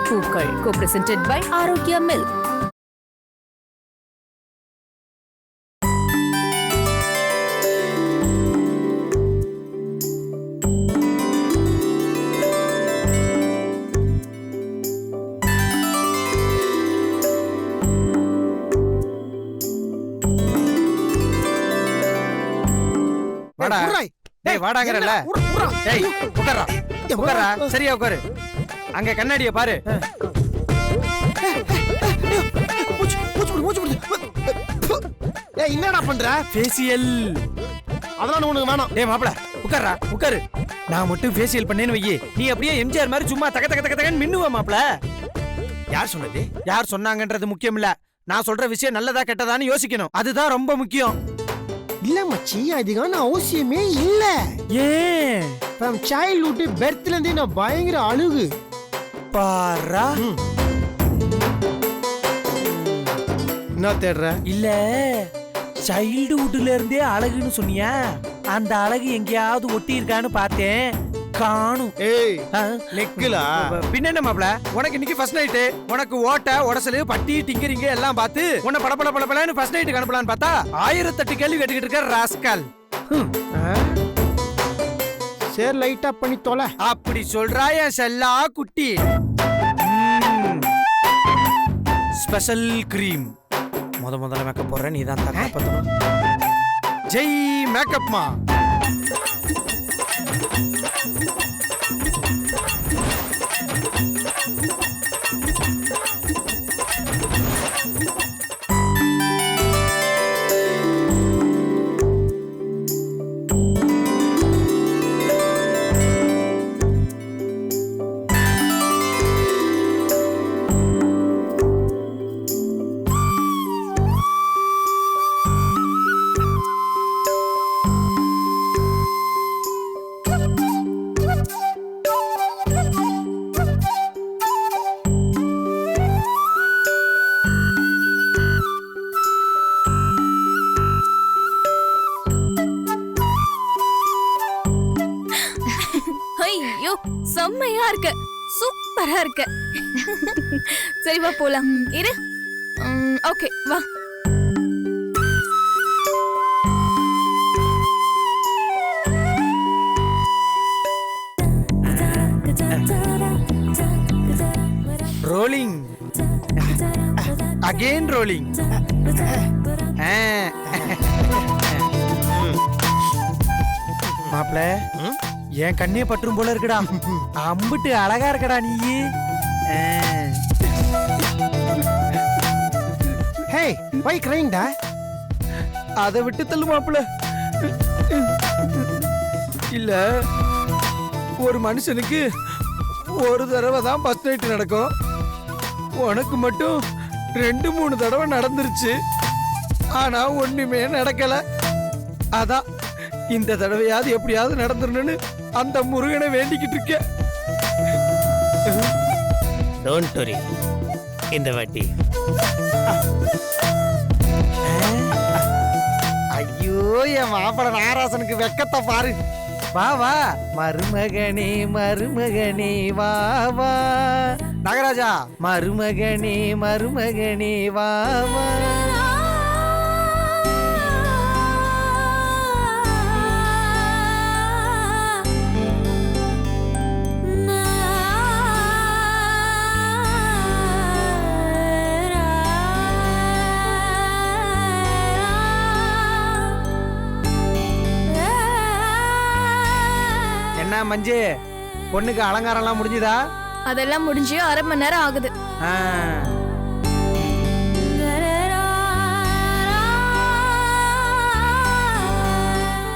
பூக்கள் co-presented by Arokya milk. வாடா டேய் வாடாங்கறல டேய் உட்கார்றா உட்கார்றா சரியா உட்காரு அங்க கண்ணாடிய பாரு ஏய் என்னடா பண்ற ஃபேஷியல் அதெல்லாம் உனக்கு வேணாம் டேய் மாப்ள உட்கார்றா உட்காரு நான் மட்டும் ஃபேஷியல் பண்ணேன்னு வையே நீ அப்படியே எம்ஜிஆர் மாதிரி சும்மா தக தக தக தகன்னு மின்னுவ மாப்ள யார் சொன்னது யார் சொன்னாங்கன்றது முக்கியம் இல்ல நான் சொல்ற விஷயம் நல்லதா கெட்டதான்னு யோசிக்கணும் அதுதான் ரொம்ப முக்கியம் இல்ல மச்சி அதுக்கான அவசியமே இல்ல ஏன் ஃப்ரம் சைல்ட்ஹுட் பர்த்ல இருந்தே நான் பயங்கர அழுகு பாரா என்ன தேடுற இல்ல சைல்டுஹுட்ல இருந்தே அழகுன்னு சொன்னியா அந்த அழகு எங்கேயாவது ஒட்டி இருக்கான்னு பார்த்தேன் காணும் ஏய் நெக்குலா பின்ன என்ன மாப்ள உனக்கு இன்னைக்கு ஃபர்ஸ்ட் நைட் உனக்கு ஓட்ட உடசலு பட்டி டிங்கரிங்க எல்லாம் பார்த்து உன்னை படபட படபடன்னு ஃபர்ஸ்ட் நைட்டுக்கு அனுப்பலான்னு பார்த்தா 1008 கேள்வி கேட்டுக்கிட்டு இருக்க ராஸ்கல் சரி லைட்டா பண்ணி தொலை அப்படி சொல்றா என் செல்லா குட்டி ஸ்பெஷல் கிரீம் முதல்ல மேக்கப் போடுற நீ தான் தக்க பத்தணும் ஜெய் மேக்கப்மா ஐயோ செம்மையா இருக்கு சூப்பரா இருக்கு சரி வா போலாம் இரு ஓகே வா ரோலிங் அகைன் ரோலிங் மாப்ள என் கண்ணே பற்றும் போல இருக்குடா அம்பிட்டு அழகா இருக்கடா நீ ஹே வை கிரைண்டா அதை விட்டு தள்ளு மாப்ள இல்ல ஒரு மனுஷனுக்கு ஒரு தடவை தான் ஃபர்ஸ்ட் நைட் நடக்கும் உனக்கு மட்டும் 2-3 தடவை நடந்துருச்சு ஆனா ஒண்ணுமே நடக்கல அதான் இந்த தடவையாவது எப்படியாவது நடந்துடணும்னு அந்த முருகனை வேண்டிக்கிட்டு இருக்க டோன்ட் வரி இந்த வாட்டி ஐயோ என் மாப்பிள நாராசனுக்கு வெக்கத்தை பாரு வா வா மருமகனே மருமகனே வா வா நாகராஜா மருமகனே மருமகனே வா வா என்ன மஞ்சு பொண்ணுக்கு அலங்காரம்லாம் முடிஞ்சுதா அதெல்லாம் முடிஞ்சு 1/2 மணி நேரம் ஆகுது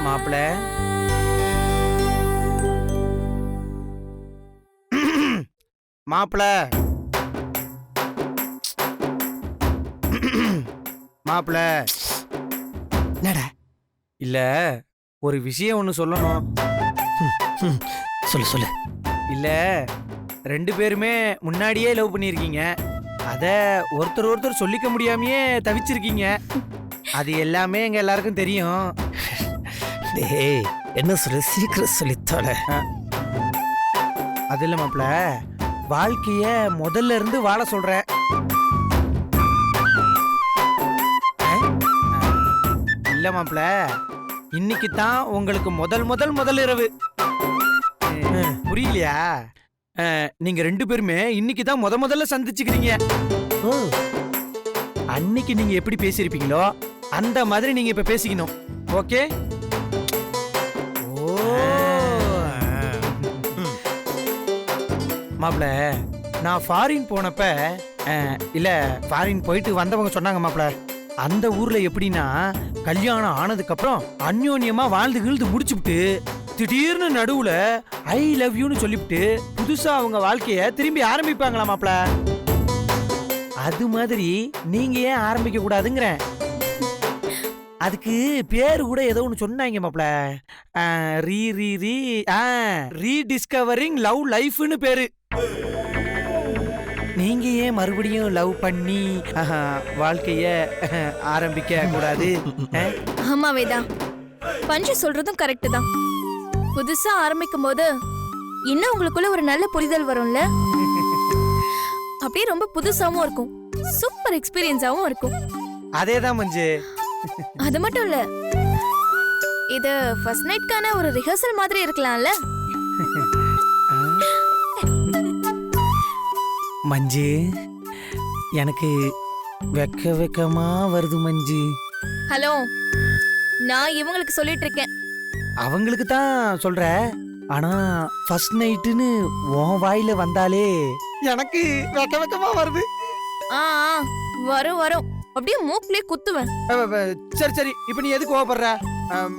மாப்பிள மாப்பிள மாப்பிள என்னடா இல்ல ஒரு விஷயம் ஒண்ணு சொல்லணும் சொல்லு இல்ல 2 பேருமே முன்னாடியே லவ் பண்ணிருக்கீங்க அத ஒருத்தர் சொல்லிக்க முடியாமயே தவிச்சிருக்கீங்க அது எல்லாமே எங்க எல்லாருக்கும் தெரியும் டேய் என்ன சொல்லு சீக்கிரம் சொல்லித்தோட அது இல்ல மாப்ள வாழ்க்கைய முதல்ல இருந்து வாழ சொல்றேன். இல்ல மாப்ள, இன்னைக்கு தான் உங்களுக்கு முதல் இரவு. புரியலையா? நீங்க 2 பேருமே இன்னைக்கு தான் முதல்ல சந்திச்சுக்கிறீங்க. ஓ, அன்னைக்கு நீங்க எப்படி பேசியிருப்பீங்களோ அந்த மாதிரி நீங்க இப்ப பேசிக்கணும். ஓகே? மாப்ள, நான் ஃபாரின் போனப்ப இல்ல ஃபாரின் போயிட்டு வந்தவங்க சொன்னாங்க மாப்ள, அந்த ஊர்ல எப்படின்னா கல்யாணம் ஆனதுக்கு அப்புறம் அந்யோன்யமா வாழ்ந்து கிழ்ந்து முடிச்சுட்டு திடீர்னு நடுவுல ஐ லவ் யூன்னு சொல்லிவிட்டு புதுசா அவங்க வாழ்க்கைய திரும்பி ஆரம்பிப்பாங்களா மாப்ள. அது மாதிரி நீங்க ஏன் ஆரம்பிக்க கூடாதுங்கிறேன். அதுக்கு பேரு கூட ஏதோ ஒன்று சொன்னாங்க மாப்ள. ரீடிஸ்கவரிங் லவ் லைஃப்னு பேரு. நீங்க ஏன் மறுபடியும் லவ் பண்ணி வாழ்க்கைய ஆரம்பிக்க கூடாது? ஆமா வேதா, பஞ்சு சொல்றதும் கரெக்ட் தான். புதுசா ஆரம்பிக்கும் போது இன்னும் உங்களுக்குள்ள ஒரு நல்ல புரிதல் வரும்ல. அப்படியே ரொம்ப புதுசாவும் இருக்கும், சூப்பர் எக்ஸ்பீரியன்ஸாவும் இருக்கும். அதேதான் மஞ்சு. அது மட்டும் இல்ல, இது ஃபர்ஸ்ட் நைட்கான ஒரு ரிஹர்சல் மாதிரி இருக்கலாம்ல. மஞ்சு, எனக்கு வெக்கமா வருது மஞ்சு. ஹலோ, நான் இவங்களுக்கு சொல்லிட்டு இருக்கேன். அவங்களுக்கு தான் சொல்ற. ஆனா ஃபர்ஸ்ட் நைட்டுன்னு உன் வாயில வந்தாலே எனக்கு வெக்கமா வருது. ஆ வரும் வரும், அப்படியே மூக்கிலே குத்துவேன். சரி, இப்ப நீ எதுக்கு கோவப்படுற?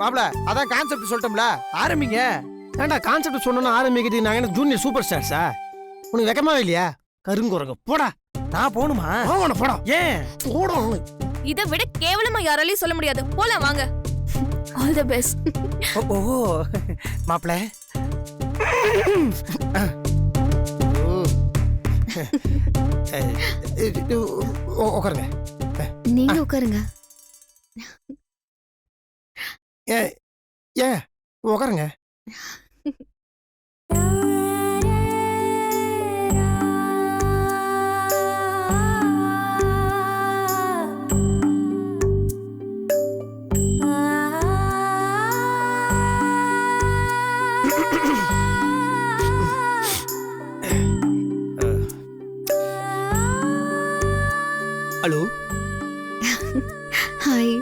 மாப்ள, அதான் கான்செப்ட் சொல்லிட்டோம்ல, ஆரம்பிங்க. ஏண்டா கான்செப்ட் சொன்னா ஆரம்பிக்கிறது? நாங்க என்ன ஜூனியர் சூப்பர் ஸ்டார்ஸா? உனக்கு வெக்கமாவே இல்லையா? கருங்குரங்க போடா. நான் போணுமா? போடா. ஏன் போடா. இதை விட கேவலமா யாராலையும் சொல்ல முடியாது. போலாம் வாங்க. All the best. ஓ மாப்ள, உட்காருங்க. நீங்க உட்காருங்க. ஏ உட்காருங்க. ஹலோ. ஹாய்.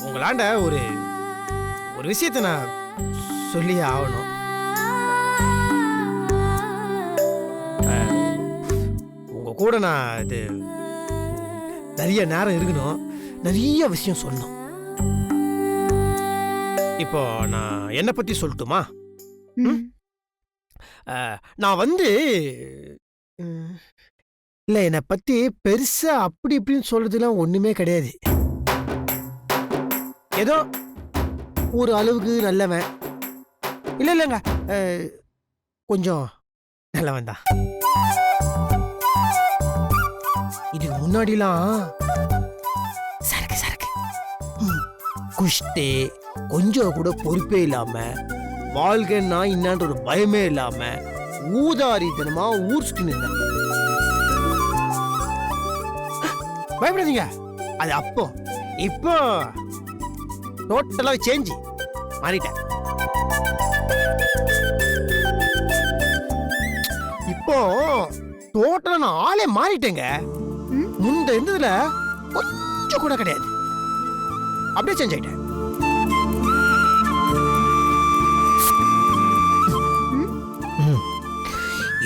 உங்களாண்ட ஒரு விஷயத்தை நான் சொல்லி ஆகணும். உங்க கூட நான் இது நிறைய நேரம் இருக்கணும், நிறைய விஷயம் சொல்லணும். இப்போ நான் என்னை பத்தி சொல்லட்டுமா? நான் வந்து இல்லை, என்னை பத்தி பெருசா அப்படி இப்படின்னு சொல்றதுலாம் ஒண்ணுமே கிடையாது. ஏதோ ஒரு அளவுக்கு நல்லவன். இல்லைங்க, கொஞ்சம் நல்லவன் தான். இதுக்கு முன்னாடிலாம் சரக்கு குஷ்டே, கொஞ்சம் கூட பொறுப்பே இல்லாம, வாழ்க்கைன்னா இன்னான்ற ஒரு பயமே இல்லாம ஊதாரித்தனமா ஊர் சுத்தி நின்றேன். பயப்படாதீங்க, அது அப்போ. இப்போ டோட்டலா சேஞ்ச் மாறிட்டேன். இப்போ டோட்டலா நான் ஆளே மாறிட்டேங்க. முந்த இருந்ததுல கொஞ்சம் கூட கிடையாது, அப்படியே சேஞ்ச் ஆயிட்டேன்.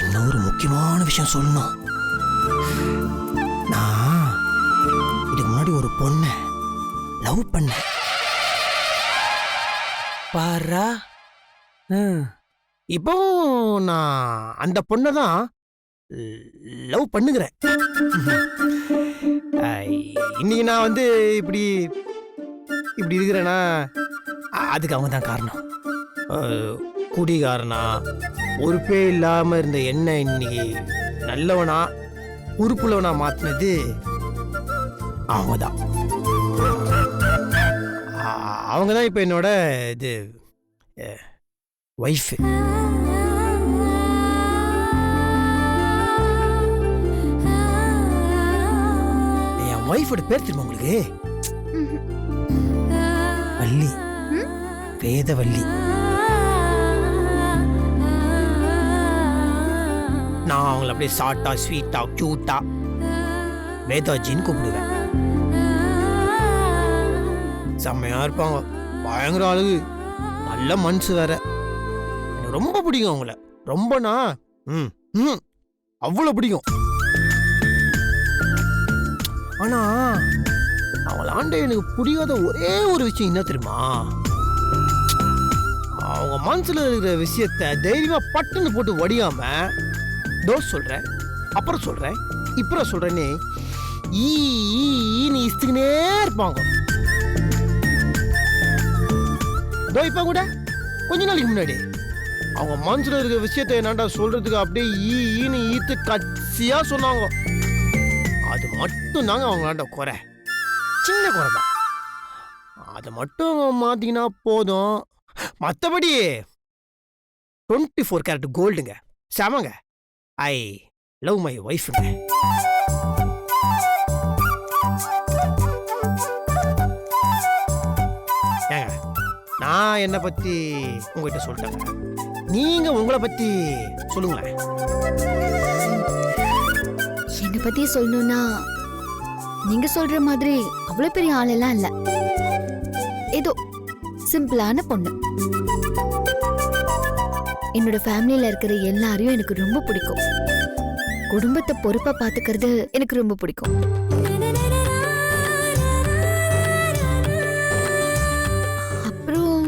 இன்னொரு முக்கியமான விஷயம் சொல்லணும். நான் இதுக்கு முன்னாடி ஒரு பொண்ணை லவ் பண்ணேன். பாரா. இப்போ நான் அந்த பொண்ணை தான் லவ் பண்ணுகிறேன். இன்னைக்கு நான் வந்து இப்படி இருக்கிறேன்னா அதுக்கு அவங்க தான் காரணம். குடிகாரனா பொறுப்பே இல்லாம இருந்த என்ன இன்னைக்கு நல்லவனா உறுப்புள்ளவனா மாத்தினது அவங்க தான். அவங்க தான் இப்போ என்னோட இது ஒய்ஃபு. என் ஒய்ஃபோட பேர் தெரியுமா உங்களுக்கு? வள்ளி, வேதவள்ளி. நான் அவங்கள அப்படியே ஷார்ட்டா ஸ்வீட்டா கியூட்டா வேதாஜின்னு கூப்பிடுவேன். செம்மையா இருப்பாங்க, பயங்கர அழகு, நல்ல மனசு வேற. எனக்கு ரொம்ப பிடிக்கும் அவங்கள, ரொம்பனா அவ்வளோ பிடிக்கும். ஆனா அவங்களாண்ட எனக்கு புரியாத ஒரே ஒரு விஷயம் என்ன தெரியுமா? அவங்க மனசுல இருக்கிற விஷயத்த தைரியமா பட்டுன்னு போட்டு வடியாம தோஸ் சொல்றேன், அப்புறம் சொல்றேன், இப்பறம் சொல்றேன்னு ஈன்னு இஸ்துக்கினே இருப்பாங்க. தோ இப்ப கூட கொஞ்ச நாளைக்கு முன்னாடி அவங்க மனசுல இருக்கிற விஷயத்த என்னடா சொல்றதுக்கு அப்படியே ஈன்னு ஈத்து கட்சியா சொன்னாங்க. அது மட்டும் தாங்க அவங்களாண்ட குறை, சின்ன குறை தான். அதை மட்டும் மாத்திக்கினா போதும். மற்றபடி 24 கேரட் கோல்டுங்க, செமங்க. ஐ லவ் மை ஒய்ஃபுங்க. ஏங்க, நான் என்னை பத்தி உங்ககிட்ட சொல்லிட்டேங்க, நீங்க உங்களை பத்தி சொல்லுங்களேன். என்னை பத்தி சொல்லணும்னா நீங்க சொல்ற மாதிரி அவ்வளவு பெரிய ஆளெல்லாம் இல்ல, ஏதோ சிம்பிளான பொண்ணு. என்னோட ஃபேமிலியில இருக்கிற எல்லாரையும் எனக்கு ரொம்ப பிடிக்கும். குடும்பத்தை பொறுப்பா பாத்துக்கிறது எனக்கு ரொம்ப பிடிக்கும். அப்புறம்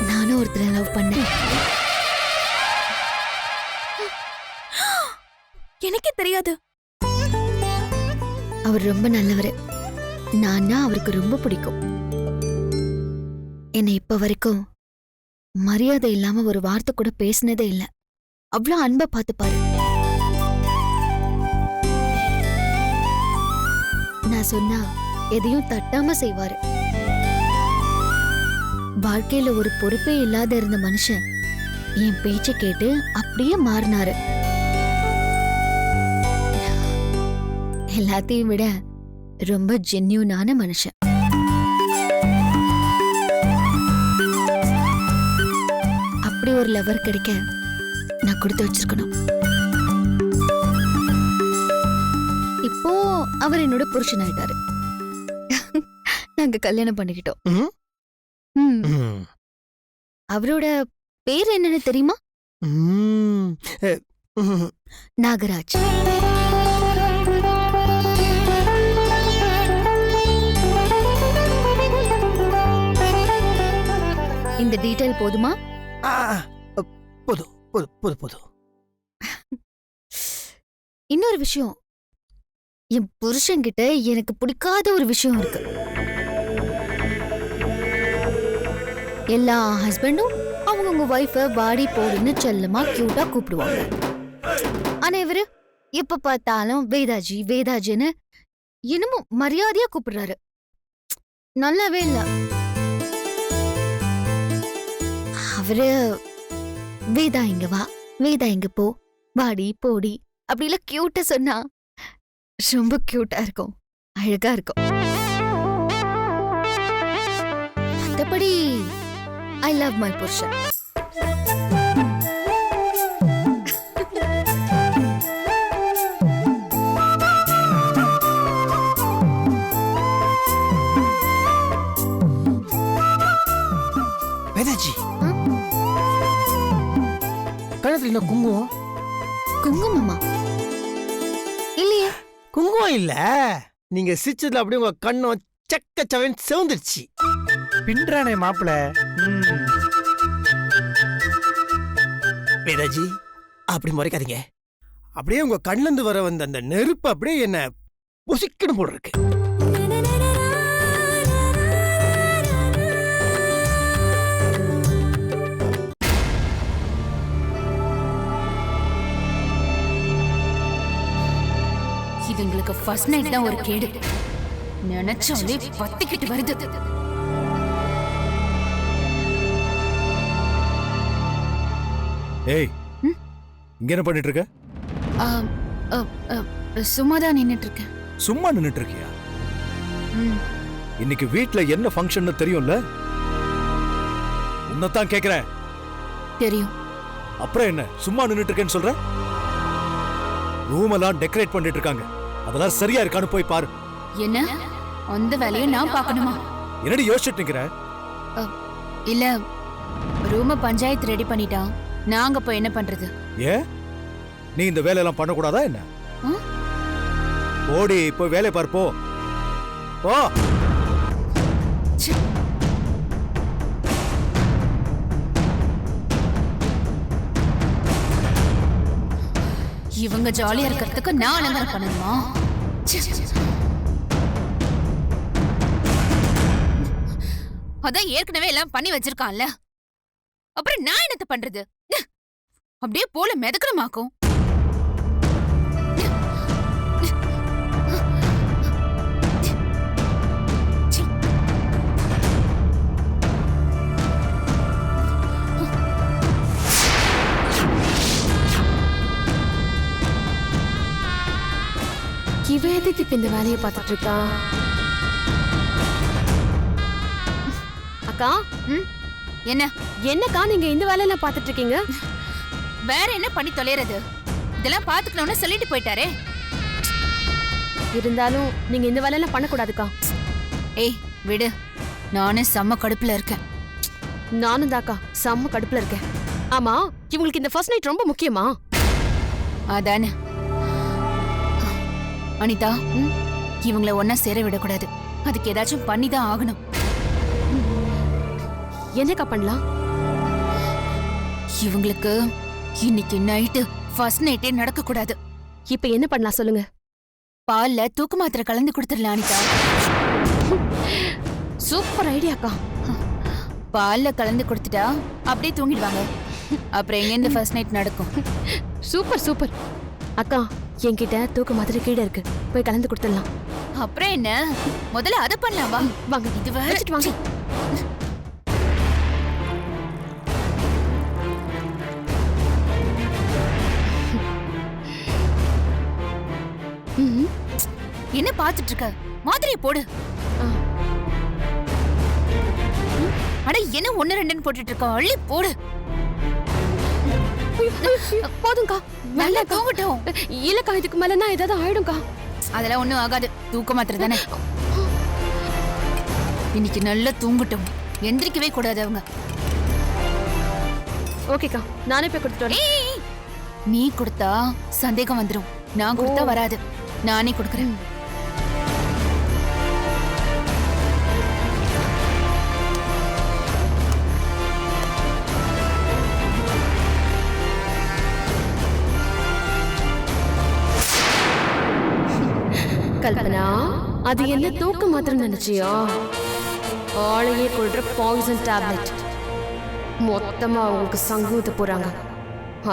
நானும் ஒருத்தரை லவ் பண்ணேன். எனக்கே தெரியாது. அவர் ரொம்ப நல்லவர். நான்னா அவருக்கு ரொம்ப பிடிக்கும். என்னை இப்ப வரைக்கும் மரியாதை இல்லாம ஒரு வார்த்தை கூட பேசினதே இல்ல. அவ்வளவு அன்பா பார்த்துப்பாரு. நான் சொன்னா எதையும் தட்டாம செய்வாரு. வாழ்க்கையில ஒரு பொறுப்பே இல்லாத இருந்த மனுஷன் என் பேச்ச கேட்டு அப்படியே மாறினாரு. எல்லாத்தையும் விட ரொம்ப ஜென்யூனான மனுஷன். அப்படி ஒரு லவர் கிடைக்க நான் கொடுத்து வச்சிருக்கணும். இப்போ அவர் என்னோட புருஷன் ஆயிட்டாரு. நாங்க கல்யாணம் பண்ணிக்கிட்டோம். அவரோட பேர் என்னன்னு தெரியுமா? நாகராஜ். இந்த டீடைல் போதுமா? போதும் போதும் போதும் போதும். இன்னொரு விஷயம், என் புருஷன்கிட்ட எனக்கு பிடிக்காத ஒரு விஷயம் இருக்கு. எல்லா ஹஸ்பண்டும் அவங்கவுங்க வைஃப வாடி போடுன்னு செல்லமா கியூட்டா கூப்பிடுவாங்க. ஆனா இவரு எப்ப பார்த்தாலும் வேதாஜி வேதாஜின்னு இன்னமும் மரியாதையா கூப்பிடுறாரு. நல்லாவே இல்ல. அவரு வேதா இங்க வா, வேதா இங்க போ, வாடி போடி அப்படிலாம் கியூட்டா சொன்னா ரொம்ப கியூட்டா இருக்கும், அழகா இருக்கும். மத்தபடி ஐ லவ் மை புருஷன். வேதாஜி, கழுத்துல என்ன குங்குமம்? குங்குமமா? இல்லையே. குங்குமம் இல்ல, நீங்க சிரிச்சதுல அப்படியே உங்க கண்ணம் சக்கச்சவன் செவந்துருச்சு. பின்றானே மாப்பிள. வேதாஜி, அப்படி முறைக்காதீங்க. அப்படியே உங்க கண்ணுல இருந்து வர வந்த அந்த நெருப்பு அப்படியே என்ன பொசிக்கணும் போல இருக்கு. இவங்களுக்கு ஃபர்ஸ்ட் நைட் தான் ஒரு கேடு. நினைச்சாலே பத்திக்கிட்டு வருது. ஏய், இங்க என்ன பண்ணிட்டு இருக்க? சும்மாதான் நின்னுட்டு இருக்கேன். சும்மா நின்னுட்டு இருக்கியா? ம். இன்னைக்கு வீட்ல என்ன ஃபங்க்ஷன் தெரியும்ல? உன்னதான் கேக்குறேன். தெரியும். அப்புறம் என்ன சும்மா நின்னுட்டு இருக்கேன்னு சொல்ற? ரூம் எல்லாம் டெக்கரேட் பண்ணிட்டு இருக்காங்க. அதெல்லாம் சரியா இருக்கான்னு போய் பாரு. என்ன அந்த வேலையை நான் பார்க்கணுமா? என்னடி யோசிச்சுட்டு நிக்கிற? இல்ல, ரூம பஞ்சாயத்து ரெடி பண்ணிட்டான். நாங்க போய் என்ன பண்றது? ஏன் நீ இந்த வேலையெல்லாம் பண்ணக்கூடாதா என்ன? ஆ? ஓடி போய் வேலையை பாரு. போ போ. ச்சே. இவங்க ஜாலியா இருக்கிறதுக்கு நான் அலங்காரம் பண்ணணுமா? ச்சே. அதான் ஏற்கனவே எல்லாம் பண்ணி வச்சிருக்கான்ல, அப்புறம் நான் என்னத்த பண்றது? அப்படியே போல மிதக்கணுமாக்கும். இவ எதுக்கு இப்ப இந்த வேலையை பார்த்துட்டு இருக்கா? அக்கா, என்ன என்னக்கா நீங்க இந்த வேலையெல்லாம் பார்த்துட்டு இருக்கீங்க? வேற என்ன பண்ணி தொலைறது? இதெல்லாம் பாத்துக்கணும்னு சொல்லிட்டு போயிட்டாரே. இருந்தாலும் நீங்க இந்த வேலையெல்லாம் பண்ணக்கூடாதுக்கா. ஏய் விடு, நானே செம்ம கடுப்புல இருக்கேன். நானும் தாக்கா செம்ம கடுப்புல இருக்கேன். ஆமா, இவங்களுக்கு இந்த ஃபர்ஸ்ட் நைட் ரொம்ப முக்கியமா? அதானே. அனிதா, இவங்கள ஒன்னா சேர விடக்கூடாது. அதுக்கு ஏதாச்சும் பண்ணிதான் ஆகணும். என்னக்கா பண்ணலாம்? இவங்களுக்கு இன்னைக்கு நைட்டு ஃபர்ஸ்ட் நைட்டே நடக்க கூடாது. இப்ப என்ன பண்ணலாம் சொல்லுங்க? பால்ல தூக்கு மாத்திரை கலந்து கொடுத்துடலாம் அனிதா. சூப்பர் ஐடியாக்கா. பால்ல கலந்து கொடுத்துட்டா அப்படியே தூங்கிடுவாங்க. அப்புறம் எங்க இந்த ஃபர்ஸ்ட் நைட் நடக்கும்? Super super. அக்கா, என்கிட்ட தூக்க மாதிரி கீழே இருக்கு, போய் கலந்து கொடுத்துடலாம். அப்புறம் என்ன, முதல்ல அதை பண்ணலாம். வா வாங்க, இது வேற. எடுத்துட்டு வாங்க. என்ன பாத்துட்டு இருக்க? மாதிரியை போடு. அட என்ன 1 2ன்னு போட்டுட்டு இருக்க? அள்ளி போடு. போதும்க்கா, நல்லா தூங்கட்டும். இல்லக்கா, இதுக்கு மேலனா ஏதாவது ஆயிடும்க்கா. அதெல்லாம் ஒண்ணும் ஆகாது. தூக்க மாத்திரை தானே. இன்னைக்கு நல்லா தூங்கட்டும். எந்திரிக்கவே கூடாது அவங்க. ஓகேக்கா, நானே போய் கொடுத்துட்டு வரேன். ஏய், நீ கொடுத்தா சந்தேகம் வந்துரும். நான் கொடுத்தா வராது. நானே கொடுக்கறேன். கல்பனா, அது என்ன தூக்க மாத்திரம் நினைச்சியா? ஆளையே கொள்ற பாய்சன் டேப்லெட். மொத்தமா அவங்களுக்கு சங்கூத்த போறாங்க.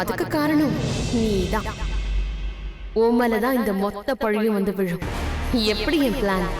அதுக்கு காரணம் நீதான். உன் மேலதான் இந்த மொத்த பழியும் வந்து விழும். எப்படி என் பிளான்?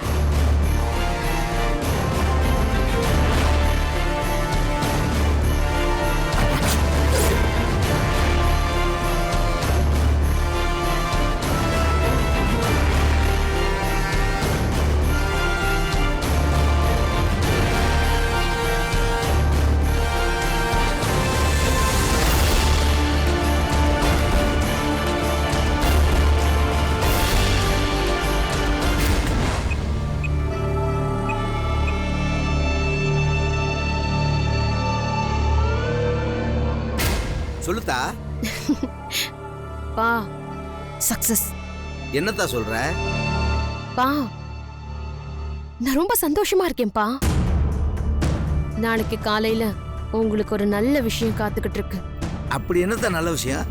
சொல்லுத்தா. பா, சக்சஸ். என்னத்தா சொல்ற? பா, நான் ரொம்ப சந்தோஷமா இருக்கேன்பா. நாளைக்கு காலையில உங்களுக்கு ஒரு நல்ல விஷயம் காத்துக்கிட்டு இருக்கு. அப்படி என்னத்தா நல்ல விஷயம்?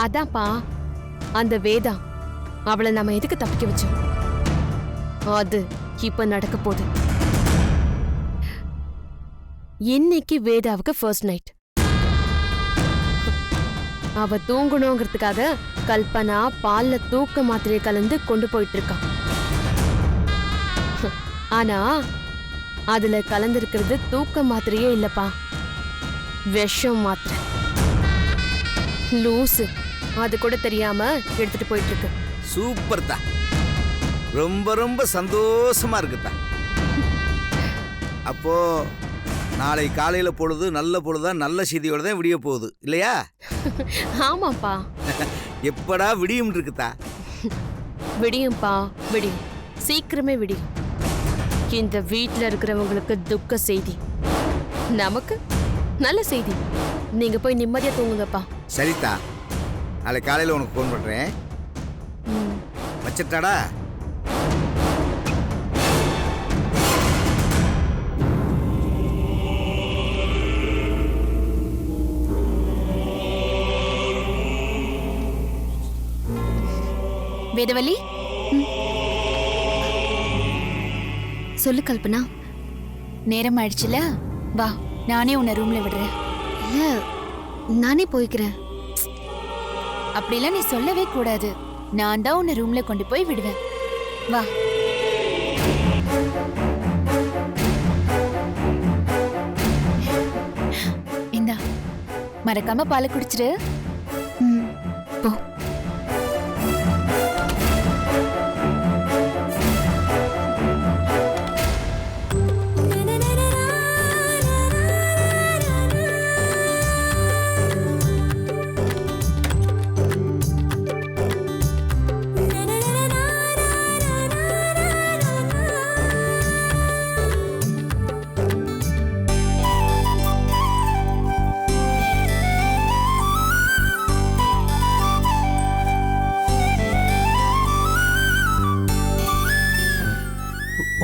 அதான்ப்பா, அந்த வேதா, அவளை நம்ம எதுக்கு தப்பிக்க வச்சோம், அது இப்ப நடக்க போகுது. இன்னைக்கு வேதாவுக்கு ஃபர்ஸ்ட் நைட். அவ தூங்கணுங்கிறதுக்காக கல்பனா பால்ல தூக்க மாத்திரையை கலந்து கொண்டு போயிட்டு இருக்கா. ஆனா அதுல கலந்திருக்கிறது தூக்க மாத்திரையே இல்லப்பா, விஷம் மாத்திரை. லூசு, அது கூட தெரியாம எடுத்துட்டு போயிட்டு இருக்கு. சூப்பர் தான், ரொம்ப ரொம்ப சந்தோஷமா இருக்குதா. அப்போ நாளை காலையில பொழுது நல்ல பொழுதா நல்ல செய்தியோட தான் விடிய போகுது இல்லையா? ஆமாப்பா, எப்படா விடியும் இருக்குதா? விடியும்பா விடியும், சீக்கிரமே விடியும். இந்த வீட்ல இருக்கிறவங்களுக்கு துக்க செய்தி, நமக்கு நல்ல செய்தி. நீங்க போய் நிம்மதியா தூங்குங்கப்பா. சரிதா, நாளை காலையில உனக்கு ஃபோன் பண்றேன். வச்சிட்டாடா. வேதவல்லி, சொல்லு கல்பனா. நேரம் ஆயிடுச்சுல, வா நானே உன்னை ரூம்ல விடுறேன். இல்ல, நானே போய்க்கிறேன். அப்படிலாம் நீ சொல்லவே கூடாது. நான் தான் உன்னை ரூம்ல கொண்டு போய் விடுவேன். வா. இந்தா, மறக்காம பாலை குடிச்சிரு. போ.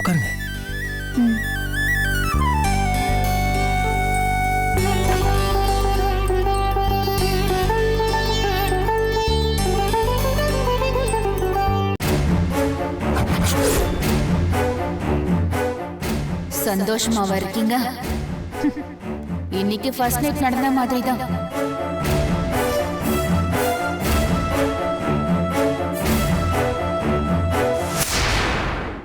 உட்காருங்க. சந்தோஷமாவா இருக்கீங்க? இன்னைக்கு ஃபர்ஸ்ட் நைட் நடந்த மாதிரி தான்.